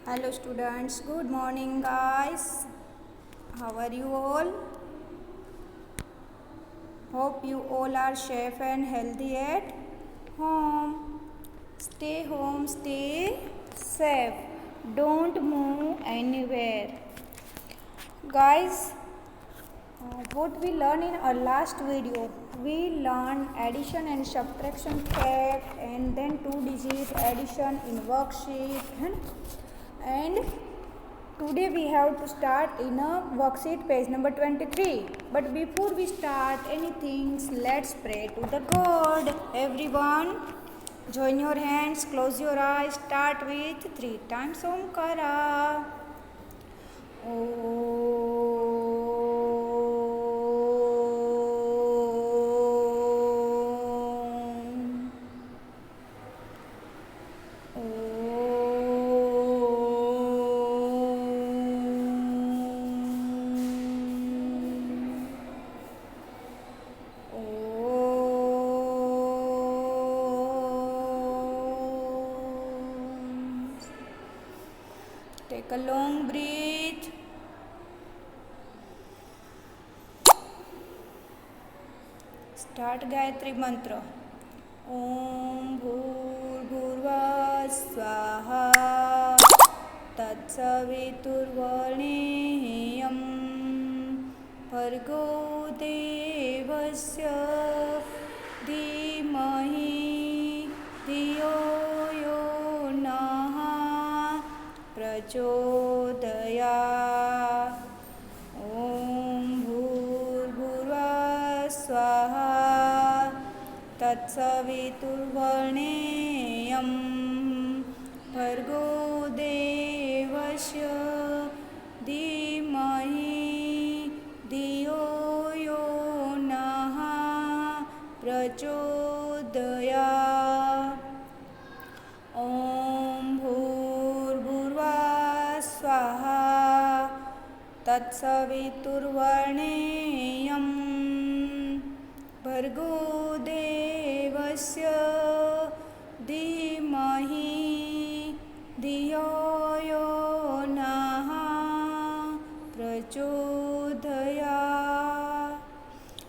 Hello students, good morning guys. How are you all? Hope you all are safe and healthy at home. Home, stay safe. Don't move anywhere. Guys, what we learned in our last video, we learned addition and subtraction fact and then two-digit addition in worksheet and today we have to start in a worksheet page number 23. But before we start anything, let's pray to the God. Everyone, join your hands, close your eyes, start with 3 times Omkara. Take a long breath. Start Gayatri mantra. Om Bhurbhuvah Swaha Tatsaviturvarenyam Bhargo Devasya Dhimahi Dhiyo Yo Naha Prachodayat. Om Bhurbhuvah Swaha Tatsaviturvarenyam Bhargo Devasya Dhimahi Dhiyo Yo Naha Prachodayat. Om Bhurbhuvah Swaha Tatsaviturvarenyam Bhargo Devasya Dhimahi Dhiyo Yo Naha Prachodayat.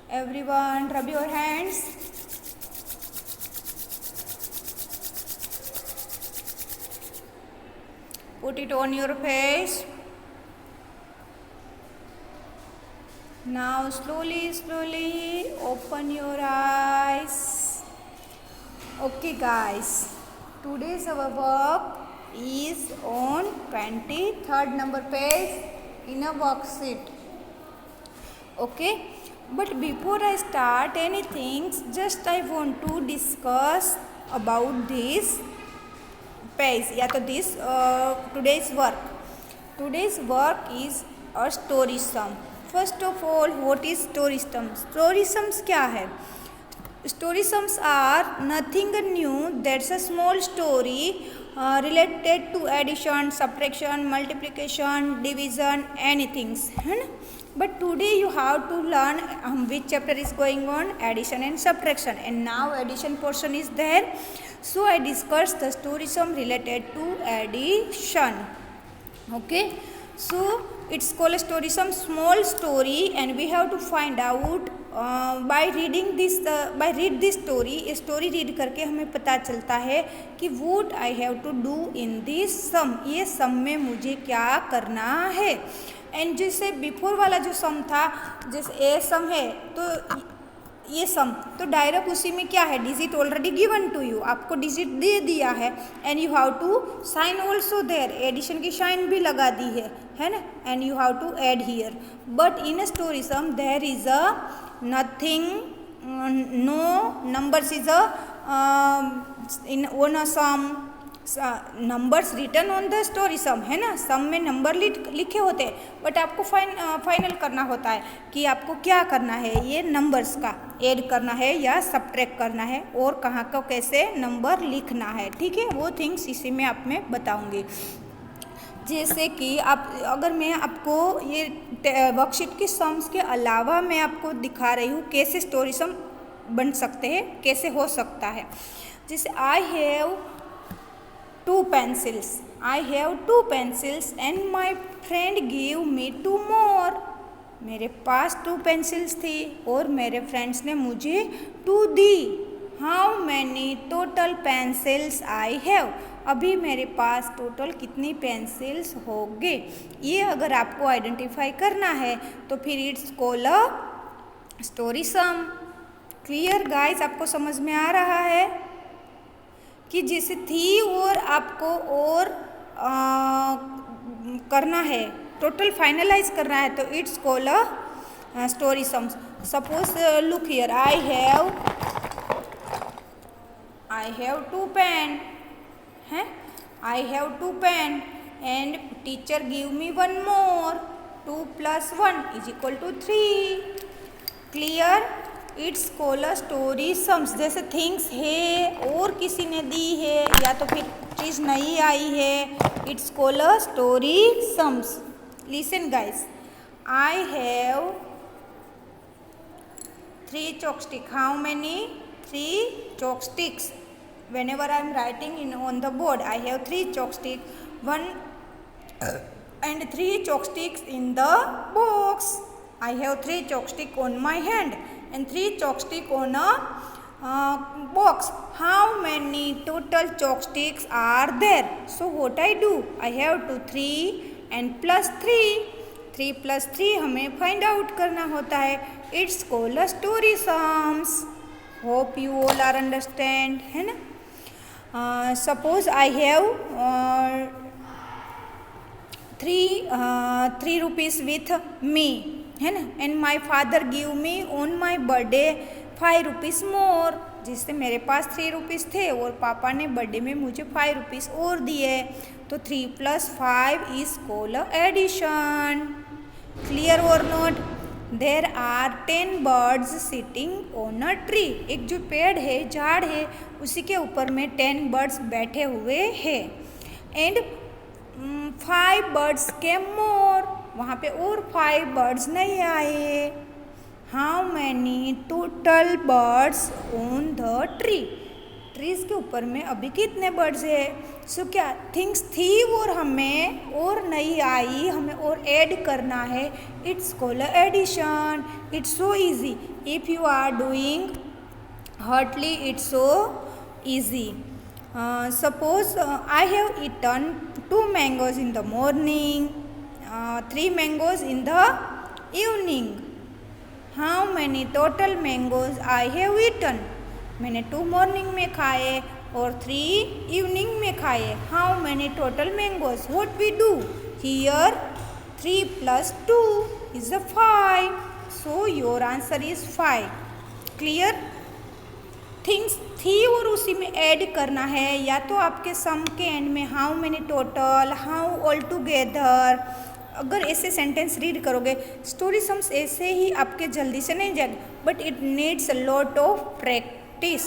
Everyone, rub your hands. Put it on your face. Now slowly open your eyes. Okay guys, today's our work is on 23rd number page in a worksheet. Okay, but before I start anything, just I want to discuss about this page this today's work. Today's work is a story sum. First of all, what is story sums? Story sums क्या है? Story sums are nothing new. That's a small story related to addition, subtraction, multiplication, division, anything. But today you have to learn which chapter is going on, addition and subtraction. And now addition portion is there. So I discussed the story sum related to addition. Okay. So it's called a story sum, small story, and we have to find out by reading this read this story. Story read करके हमें पता चलता है कि what I have to do in this sum, ये सम में मुझे क्या करना है. एंड जैसे बिफोर वाला जो सम था, जैसे ए सम है तो ये सम, तो डायरेक्ट उसी में क्या है, digit already given to you, आपको डिजिट दे दिया है and you have to sign also there, addition की साइन भी लगा दी है ना, and you have to add here. But in a story sum there is a nothing, no numbers is a in on a sum, numbers return on the story sum, है ना, सम में number लिखे होते हैं, बट आपको final करना होता है कि आपको क्या करना है, ये नंबर्स का ऐड करना है या सब्ट्रैक्ट करना है और कहाँ को कैसे नंबर लिखना है. ठीक है, वो थिंग्स इसी में आप में बताऊंगी. जैसे कि आप, अगर मैं आपको ये वर्कशीट की सम्स के अलावा मैं आपको दिखा रही हूँ कैसे स्टोरी सम बन सकते हैं, कैसे हो सकता है. जैसे I have 2 pencils, I have 2 pencils and my friend gave me 2 more. मेरे पास 2 पेंसिल्स थी और मेरे फ्रेंड्स ने मुझे 2 दी. How many total pencils I have? अभी मेरे पास टोटल कितनी पेंसिल्स होंगे. ये अगर आपको आइडेंटिफाई करना है तो फिर it's called a story sum. Clear guys, आपको समझ में आ रहा है कि जैसे थी और आपको और करना है, टोटल फाइनलाइज करना है तो it's called a story sum. Suppose look here, I have 2 pen हैं, I have 2 pen and teacher give me 1 more. 2 plus 1 is equal to 3. Clear? It's called a story sums. जैसे things है और किसी ने दी है या तो फिर चीज़ नहीं आई है, it's called a story sums. Listen guys, I have 3 chopsticks. How many? 3 chopsticks. Whenever I am writing on the board, I have 3 chopsticks, 1 and 3 chopsticks in the box. I have 3 chopsticks on my hand and 3 chopsticks on a box. How many total chopsticks are there? So what I do? I have to 3 and plus 3. 3 plus 3 हमें find out करना होता है. It's called a story sums. Hope you all are understand, है ना. Suppose I have 3 rupees with me, है ना, and my father give me on my birthday 5 rupees more. जिससे मेरे पास 3 रुपीज़ थे और पापा ने बर्थडे में मुझे 5 रुपीज़ और दिए, तो 3 plus 5 is called addition. Clear और not? There are 10 birds sitting on a tree. एक जो पेड़ है, झाड़ है, उसी के ऊपर में 10 birds बैठे हुए हैं. And 5 birds came more. वहाँ पे और 5 birds नहीं आए. How many total birds on the tree? Trees के ऊपर में अभी कितने बर्ड्स है? सो क्या थिंग्स थी और हमें और नहीं आई, हमें और ऐड करना है. It's called addition. It's so easy. If you are doing hardly, it's so easy. Suppose I have eaten 2 mangoes in the morning, 3 mangoes in the evening. How many total mangoes I have eaten? मैंने 2 morning में खाए और 3 evening में खाए. How many total mangoes? What we do here? 3 plus 2 is 5. So your answer is 5. Clear? Things थी और उसी में ऐड करना है, या तो आपके सम के एंड में how many total, how all together. अगर ऐसे सेंटेंस रीड करोगे, स्टोरी सम्स ऐसे ही आपके जल्दी से नहीं जाएगा, but it needs a lot of practice.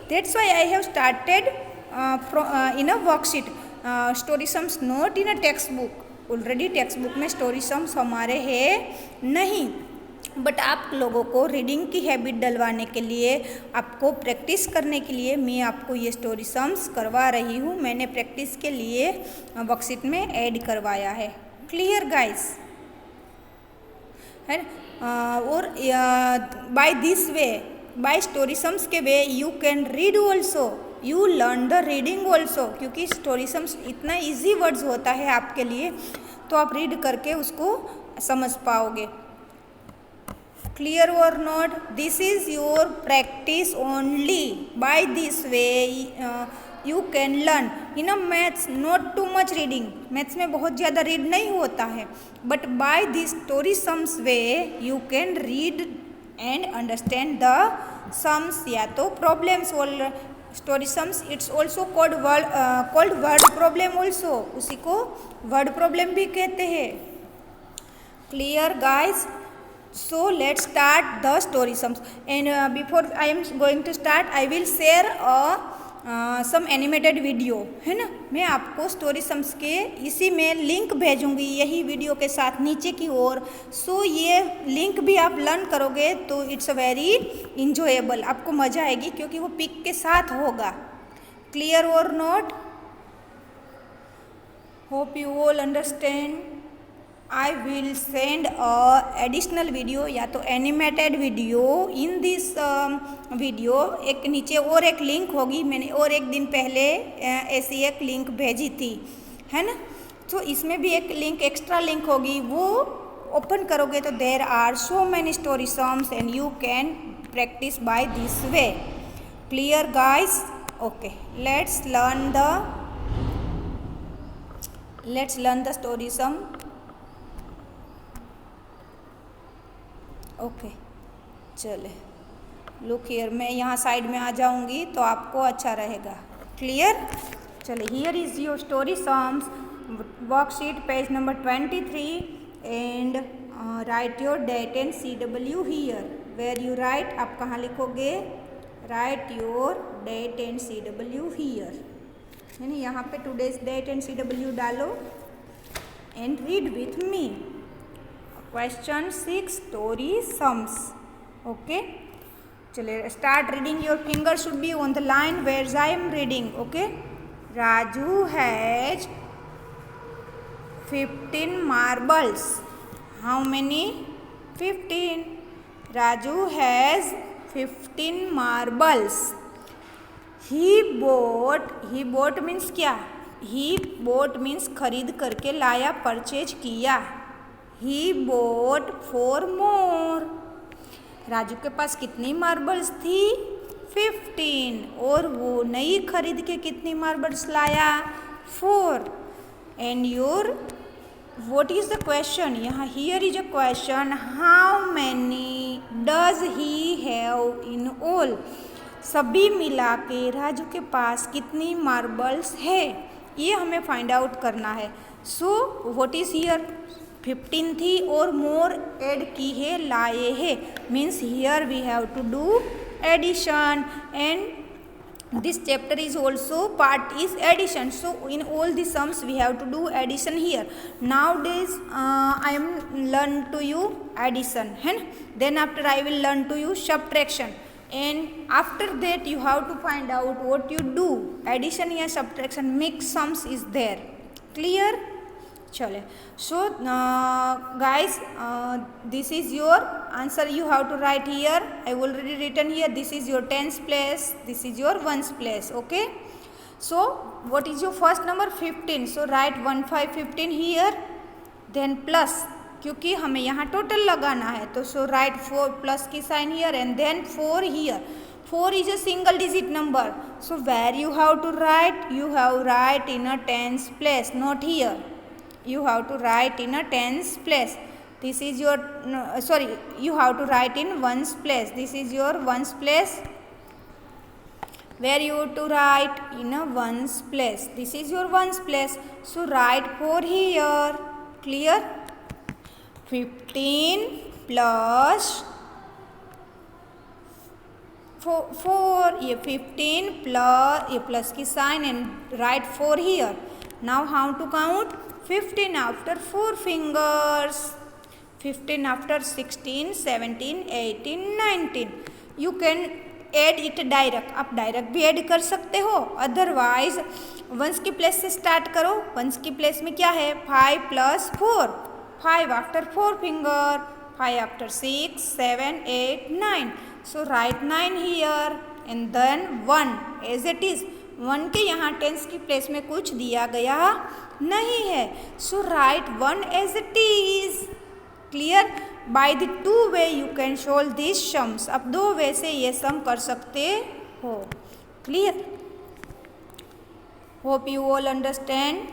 That's why I have started in a worksheet. Story sums not in a text book. Already text book में स्टोरी सम्स हमारे हैं नहीं, बट आप लोगों को रीडिंग की हैबिट डलवाने के लिए, आपको प्रैक्टिस करने के लिए मैं आपको ये स्टोरी सम्स करवा रही हूँ. मैंने प्रैक्टिस के लिए वर्कशीट में ऐड करवाया है. Clear guys? है और by this way, by story sums के way, you can read also, you learn the reading also. क्योंकि स्टोरी सम्स इतना इजी वर्ड्स होता है आपके लिए, तो आप रीड करके उसको समझ पाओगे. क्लियर और not? This is your practice only. By this way you can learn. In a maths not too much reading. Maths में बहुत ज़्यादा रीड नहीं होता है, but by this story sums way you can read and understand the sums, या तो problem solve. Story sums it's also called word problem also. उसी को वर्ड प्रॉब्लम भी कहते हैं. Clear guys? So let's start the story sums, and before I am going to start, I will share some animated video, है ना. मैं आपको story sums के इसी में लिंक भेजूंगी यही वीडियो के साथ नीचे की ओर. सो ये लिंक भी आप लर्न करोगे तो इट्स वेरी इंजॉयबल. आपको मज़ा आएगी क्योंकि वो पिक के साथ होगा. क्लियर और not? Hope you all understand. I will send a additional video या तो animated video in this video. एक नीचे और एक लिंक होगी, मैंने और एक दिन पहले ऐसी एक लिंक भेजी थी, है ना. तो इसमें भी एक लिंक, एक्स्ट्रा लिंक होगी, वो ओपन करोगे तो there are so many story sums and you can practice by this way. Clear guys? Okay, let's learn the story sum. Okay, चले, लुक हियर. मैं यहाँ साइड में आ जाऊँगी तो आपको अच्छा रहेगा. क्लियर? चले, here is your story sums, worksheet page number 23 and write your date and CW here. Where you write, आप कहाँ लिखोगे? Write your date and CW here, है ना. यहाँ पे टुडेज डेट एंड CW डालो and read with me. Question 6 story sums. Okay, चले, start reading. Your finger should be on the line where I am reading. Okay, Raju has 15 marbles. How many? 15. Raju has 15 marbles. He bought means क्या? He bought means खरीद करके लाया, purchase किया. He bought 4 more. Raju के पास कितनी marbles थी? 15. और वो नई खरीद के कितनी मार्बल्स लाया? 4. And your what is the question? यहाँ here is a question. How many does he have in all? सभी मिला के राजू के पास कितनी मार्बल्स है, ये हमें फाइंड आउट करना है. So what is here? 15 थी और मोर ऐड की है, लाए है, means here we have to do addition. And this chapter is also part is addition. So in all the sums we have to do addition here. Nowadays I am learn to you addition, है ना. Then after I will learn to you subtraction, and after that you have to find out what you do. Addition या subtraction, mixed sums is there. Clear? चले. So guys, this is your answer. You have to write here. I already written here. This is your tens place, this is your ones place. Okay, so what is your first number? 15. So write 1 5 15 here, then plus, क्योंकि हमें यहाँ total लगाना है, तो so write 4 plus की sign here and then 4 here. 4 is a single digit number, so where you have to write? You have write in a tens place, not here. You have to write in a tens place. This is your you have to write in ones place. This is your ones place, where you have to write in a ones place. This is your ones place, so write 4 here. Clear? 15 plus 4, ये 15 plus ये plus की sign and write 4 here. Now how to count? 15 after 4 fingers, 15 after 16, 17, 18, 19. You can add it direct. आप direct भी add कर सकते हो, otherwise once की place से स्टार्ट करो. वंस की प्लेस में क्या है? 5 plus 4. 5 after 4 finger, 5 after 6, 7, 8, 9. So write 9 here and then 1 as it is. 1 के यहाँ टेंस की प्लेस में कुछ दिया गया नहीं है, so write 1 as it is. Clear? By the 2 way you can solve this sums. अब 2 वे से ये सम कर सकते हो. Clear? Hope you all understand.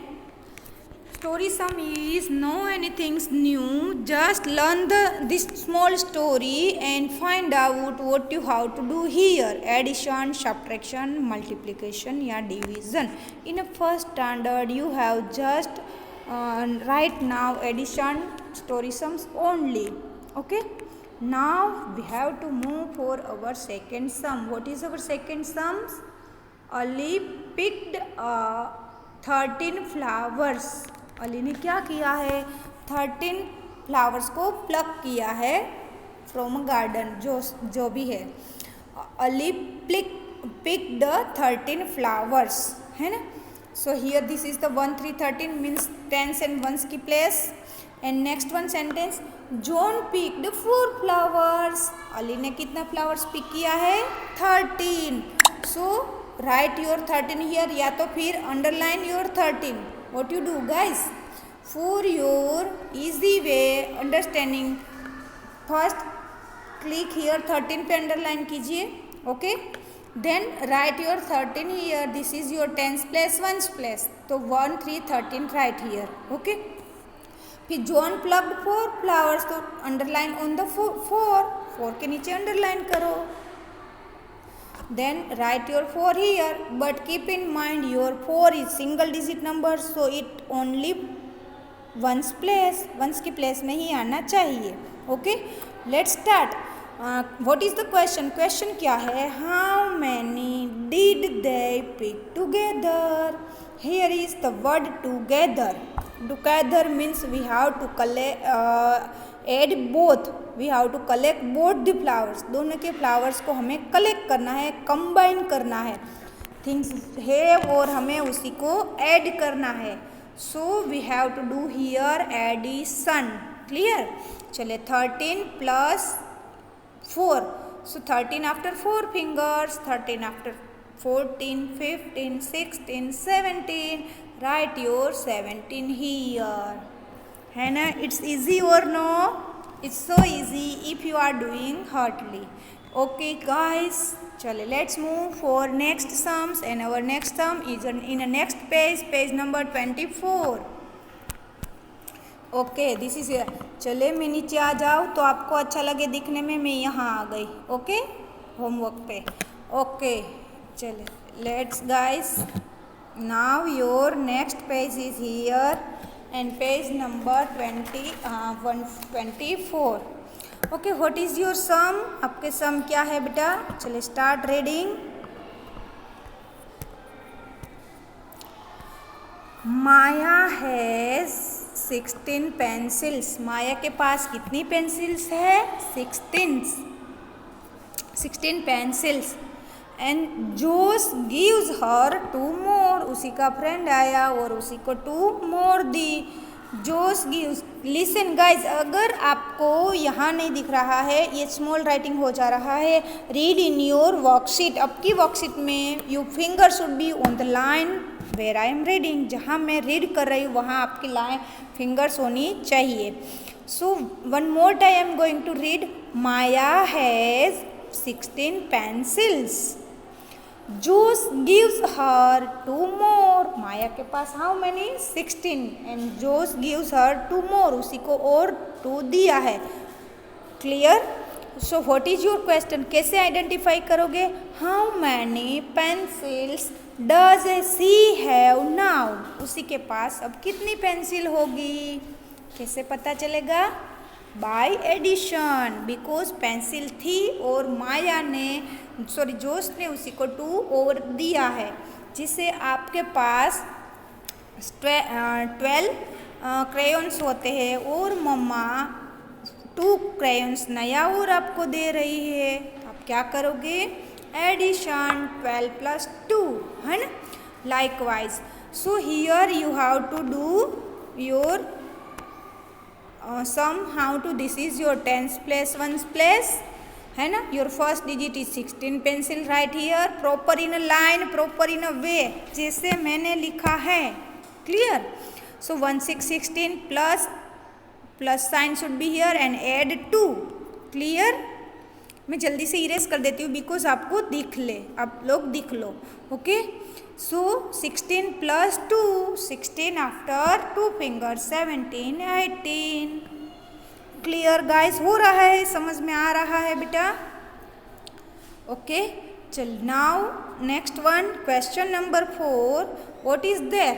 Story sum is no anything new. Just learn this small story and find out what you have to do here. Addition, subtraction, multiplication या division. In a first standard you have just right now addition, story sums only. Okay. Now we have to move for our second sum. What is our second sums? Ali picked 13 flowers. Ali ने क्या किया है? 13 flowers को plug किया है from garden, जो भी है. अली पिक द 13 फ्लावर्स, है ना. So here this is the 1 3 13 means tens and ones की place. And next one sentence, John picked 4 flowers. Ali ने कितना flowers pick किया है? 13. So write your 13 here या तो फिर underline your 13. What you do guys? For your easy way understanding, first click here 13 पे underline कीजिए. Okay. Then write your 13 here. This is your tens place, ones place. तो 1 3 13 write here. Okay. फिर John plugged 4 flowers, तो underline on the 4 के नीचे underline करो. Then write your 4 here, but keep in mind your 4 is single digit number, so it only ones place, ones की place में ही आना चाहिए. Okay, let's start. What is the question? Question क्या है? How many did they pick together? Here is the word together. Together means we have to collect, add both. We have to collect both the flowers. दोनों के flowers को हमें collect करना है, combine करना है. Things है और हमें उसी को add करना है. So we have to do here addition. Clear? चले 13 plus 4. So 13 after 4 fingers, 13 after 14, 15, 16, 17. Write your 17 here. है ना? It's easy or no? It's so easy if you are doing heartily. Okay guys, चले let's move for next sums, and our next sum is in the next page, page number 24. Okay, this is here. चले मैं नीचे आ जाऊँ तो आपको अच्छा लगे दिखने में. मैं यहाँ आ गई. ओके, होमवर्क पे. ओके, चले let's guys. Now your next page is here and page number 124. Okay, what is your sum? आपके sum क्या है बेटा? चलिए start reading. Maya has 16 pencils. माया के पास कितनी पेंसिल्स है? 16 पेंसिल्स. एंड जोश गिव्स हर 2 more. उसी का फ्रेंड आया और उसी को 2 more दी. जोश गिव्स. लिसन गाइज, अगर आपको यहाँ नहीं दिख रहा है, ये स्मॉल राइटिंग हो जा रहा है, रीड इन योर वर्कशीट. अब की वर्कशीट में you finger should be on the line where I am reading. जहाँ मैं रीड कर रही हूँ वहाँ आपकी लाइन फिंगर्स होनी चाहिए. So one more time I am going to read. Maya has 16 pencils. Josh gives her 2 more. Maya के पास how many? 16. And Josh gives her 2 more. उसी को और 2 दिया है. Clear? So what is your question? कैसे आइडेंटिफाई करोगे? How many pencils does she have now? उसी के पास अब कितनी पेंसिल होगी? कैसे पता चलेगा? By addition. बिकॉज पेंसिल थी और माया ने जोश ने उसी को 2 और दिया है, जिससे आपके पास 12 क्रेयॉन्स होते हैं और मम्मा 2 क्रेयॉन्स नया और आपको दे रही है. आप क्या करोगे? एडिशन. 12 plus 2 है ना. Likewise. So here you have to do your sum. How to? This is your tens place, ones place, है ना. Your first digit is 16 pencil. Right here, proper in a line, proper in a way, जैसे मैंने लिखा है. Clear? So 1 6 16 plus sign should be here and add 2. Clear? मैं जल्दी से erase कर देती हूँ बिकॉज आपको दिख ले, आप लोग दिख लो. ओके, सो 16 plus 2, 16 after 2 fingers, 17 18. Clear guys? हो रहा है, समझ में आ रहा है बेटा? ओके, चल now next one, question number 4. What is there?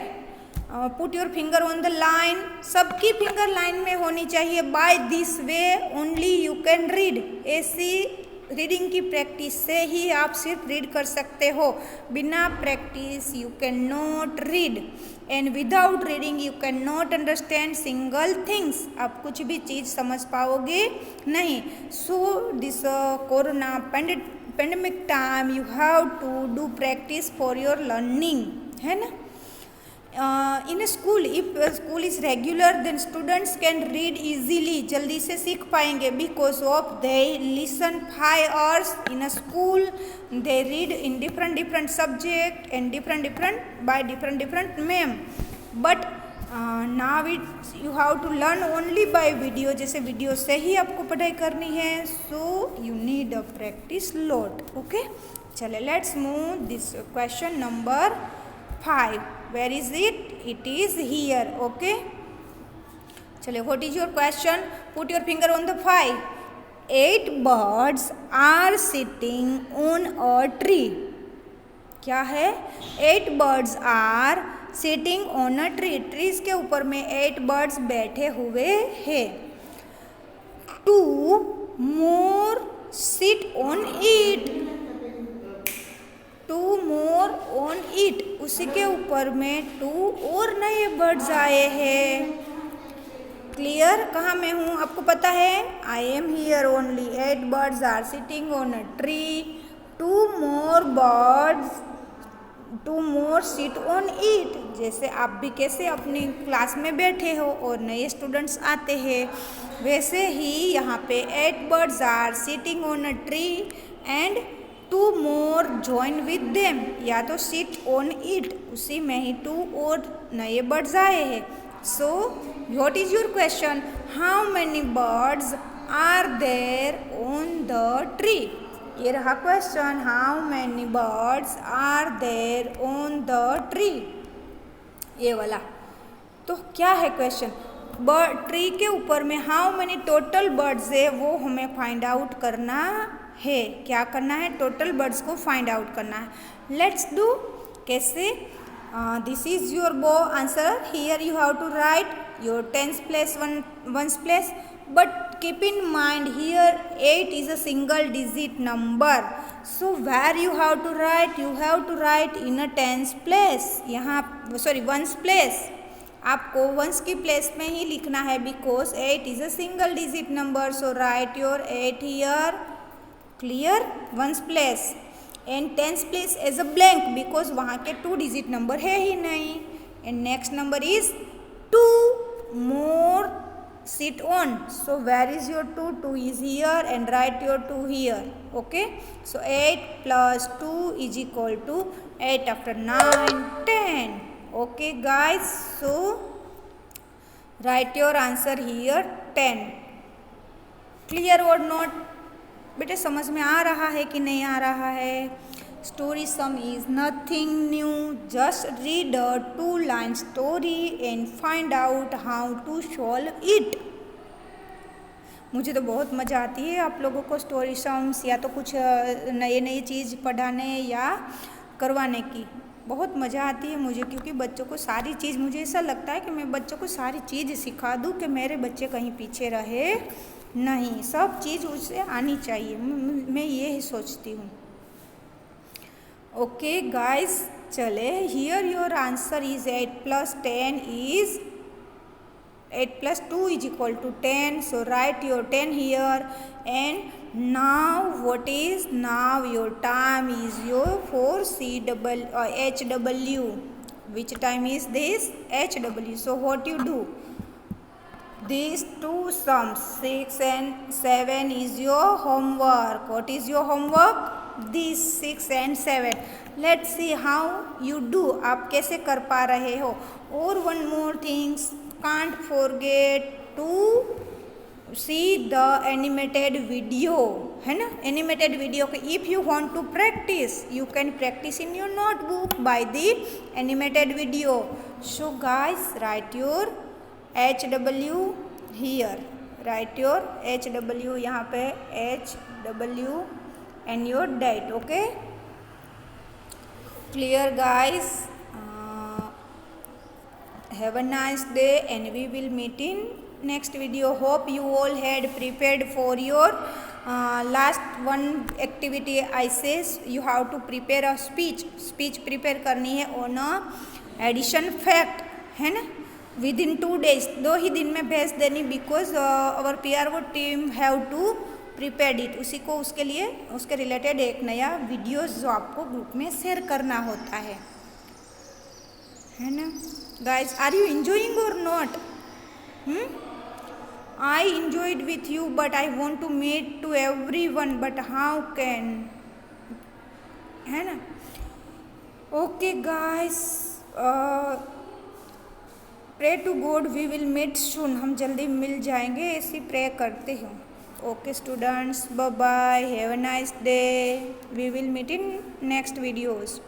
Put your finger on the line. सबकी फिंगर लाइन में होनी चाहिए. By this way only you can read. ऐसी रीडिंग की प्रैक्टिस से ही आप सिर्फ रीड कर सकते हो. बिना practice you can not read, and without reading you can not understand single things. आप कुछ भी चीज़ समझ पाओगे नहीं. So this corona pandemic time you have to do practice for your learning, है ना. In school, if school is regular then students can read easily, जल्दी से सीख पाएंगे, because of they listen 5 hours in a school, they read in different subject and different by different ma'am, but now it you have to learn only by video, जैसे video से ही आपको पढ़ाई करनी है, so you need a practice lot. Okay, चले let's move this question number 5. Where is it? It is here. Okay. चले, what is your question? Put your finger on the 5. 8 birds are sitting on a tree. क्या है? 8 birds are sitting on a tree. Trees के ऊपर में 8 birds बैठे हुए हैं. 2 more sit on it. 2 more on it. उसी के ऊपर में 2 और नए बर्ड्स आए हैं. क्लियर? कहाँ मैं हूँ आपको पता है? I am here only. 8 birds are sitting on a tree. 2 more sit on it. जैसे आप भी कैसे अपनी क्लास में बैठे हो और नए स्टूडेंट्स आते हैं, वैसे ही यहाँ पे 8 birds are sitting on a tree and 2 more join with them. या तो sit on it, उसी में ही 2 और नए birds आए हैं. So what is your question? How many birds are there on the tree? ये रहा question. How many birds are there on the tree? ये वाला. तो क्या है क्वेश्चन? ट्री के ऊपर में हाउ मेनी टोटल बर्ड्स है वो हमें फाइंड आउट करना है. क्या करना है? टोटल बर्ड्स को फाइंड आउट करना है. Let's do. कैसे? दिस इज योर बो answer. Here you have to write your tens place, ones place, but keep in mind here 8 is a single digit number. So where you have to write? You have to write in a tens place. यहाँ ones place. आपको ones की place में ही लिखना है, because 8 is a single digit number. So write your 8 here. Clear? Ones place. And tens place as a blank, because वहाँ के 2 digit number है ही नहीं. And next number is 2 more sit on. So where is your 2? 2 is here, and write your 2 here. Okay. So 8 plus 2 is equal to 8 after 9, 10. Okay guys. So write your answer here 10. Clear or not? बेटे समझ में आ रहा है कि नहीं आ रहा है? Story sum is nothing new. Just read a 2-line story and find out how to solve it. मुझे तो बहुत मज़ा आती है आप लोगों को स्टोरी सम्स या तो कुछ नई चीज़ पढ़ाने या करवाने की. बहुत मज़ा आती है मुझे, क्योंकि बच्चों को सारी चीज़, मुझे ऐसा लगता है कि मैं बच्चों को सारी चीज़ सिखा दूँ कि मेरे बच्चे कहीं पीछे रहे नहीं. सब चीज़ उससे आनी चाहिए, मैं ये सोचती हूँ. ओके गाइस, चले. Here your answer is 8 plus 10 is 8 plus 2 is equal to 10. So write your 10 here. And now what is? Now your time is your 4CHW. Which time is this? HW. So what you do? These two sums 6 and 7 is your homework. What is your homework? These 6 and 7. Let's see how you do. आप कैसे कर पा रहे हो. और one more things, can't forget to see the animated video. है ना? Animated video. If you want to practice, you can practice in your notebook by the animated video. So guys, write your HW here. Write your HW यहाँ पे HW and your date. Okay. Clear guys. Have a nice day and we will meet in next video. Hope you all had prepared for your last one activity. I says you have to prepare a speech prepare करनी है on a addition fact, है ना? Within 2 days, 2 ही दिन में भेज देनी, because our PRO team have to prepare it. उसी को उसके लिए उसके रिलेटेड एक नया वीडियोस जो आपको ग्रुप में शेयर करना होता है ना? Guys, are you enjoying or not? I enjoyed with you, but I want to meet to everyone, but how can? है ना? Okay guys, pray to God we will meet soon, हम जल्दी मिल जाएंगे, ऐसी प्रे करते हैं. Okay students, bye bye, have a nice day, we will meet in next videos.